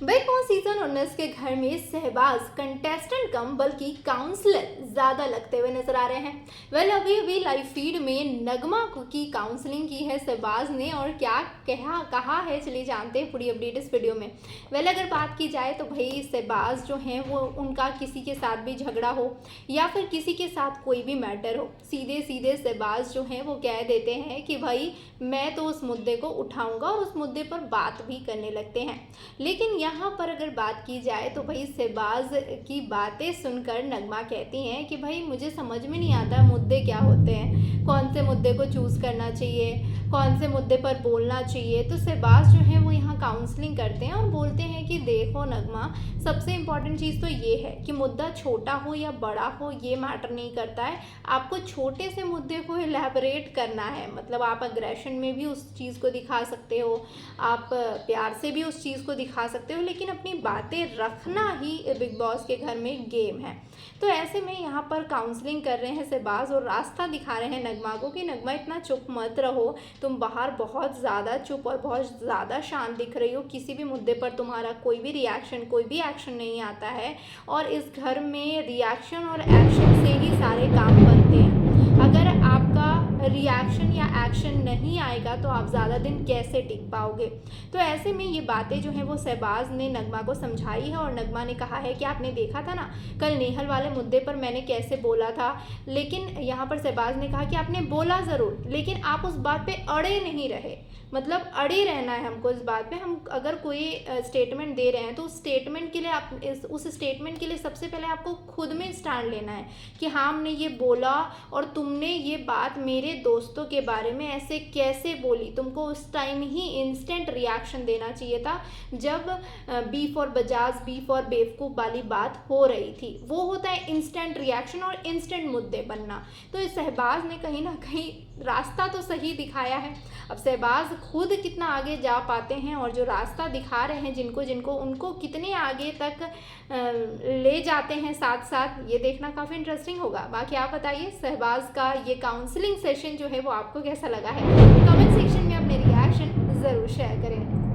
Big boss season 19 के घर में शहबाज कंटेस्टेंट कम बल्कि काउंसलर ज्यादा लगते हुए नजर आ रहे हैं। अभी अभी लाइव फीड में नगमा की काउंसलिंग की है शहबाज ने, और क्या कहा है चलिए जानते हैं पूरी अपडेट इस वीडियो में। अगर बात की जाए तो भाई शहबाज जो हैं वो उनका किसी के साथ भी झगड़ा हो या फिर किसी के साथ कोई भी मैटर हो, सीधे सीधे शहबाज जो हैं वो कह देते हैं कि भाई मैं तो उस मुद्दे को उठाऊंगा और उस मुद्दे पर बात भी करने लगते हैं। लेकिन यहाँ पर अगर बात की जाए तो भाई शहबाज की बातें सुनकर नगमा कहती हैं कि भाई मुझे समझ में नहीं आता मुद्दे क्या होते हैं, कौन से मुद्दे को चूज़ करना चाहिए, कौन से मुद्दे पर बोलना चाहिए। तो शहबाज जो है वो यहाँ काउंसलिंग करते हैं और बोलते हैं कि देखो नगमा, सबसे इम्पॉर्टेंट चीज़ तो ये है कि मुद्दा छोटा हो या बड़ा हो ये मैटर नहीं करता है, आपको छोटे से मुद्दे को एलैबोरेट करना है। मतलब आप अग्रेशन में भी उस चीज़ को दिखा सकते हो, आप प्यार से भी उस चीज़ को दिखा सकते हो, लेकिन अपनी बातें रखना ही बिग बॉस के घर में गेम है। तो ऐसे में यहाँ पर काउंसलिंग कर रहे हैं शहबाज और रास्ता दिखा रहे हैं नगमा को कि नगमा इतना चुप मत रहो, तुम बाहर बहुत ज़्यादा चुप और बहुत ज़्यादा शांत दिख रही हो, किसी भी मुद्दे पर तुम्हारा कोई भी रिएक्शन कोई भी एक्शन नहीं आता है, और इस घर में रिएक्शन और एक्शन से ही सारे काम बनते हैं। अगर आपका रिएक्शन या एक्शन नहीं आएगा तो आप ज़्यादा दिन कैसे टिक पाओगे। तो ऐसे में ये बातें जो हैं वो शहबाज ने नगमा को समझाई है, और नगमा ने कहा है कि आपने देखा था ना कल नेहल वाले मुद्दे पर मैंने कैसे बोला था। लेकिन यहाँ पर शहबाज ने कहा कि आपने बोला ज़रूर, लेकिन आप उस बात पे अड़े नहीं रहे। मतलब अड़े रहना है हमको इस बात पे। हम अगर कोई स्टेटमेंट दे रहे हैं तो उस स्टेटमेंट के लिए उस स्टेटमेंट के लिए सबसे पहले आपको खुद में स्टैंड लेना है कि हाँ हमने ये बोला और तुमने ये बात मेरे दोस्तों के बारे में ऐसे कैसे बोली। तुमको उस टाइम ही इंस्टेंट रिएक्शन देना चाहिए था जब B for Bajaj B for बेवकूफ़ वाली बात हो रही थी। वो होता है इंस्टेंट रिएक्शन और इंस्टेंट मुद्दे बनना। तो इस शहबाज ने कहीं ना कहीं रास्ता तो सही दिखाया है। अब शहबाज खुद कितना आगे जा पाते हैं और जो रास्ता दिखा रहे हैं जिनको उनको कितने आगे तक ले जाते हैं साथ साथ, ये देखना काफ़ी इंटरेस्टिंग होगा। बाकी आप बताइए शहबाज का ये काउंसलिंग सेशन जो है वो आपको कैसा लगा है। कमेंट सेक्शन में अपने रिएक्शन ज़रूर शेयर करें।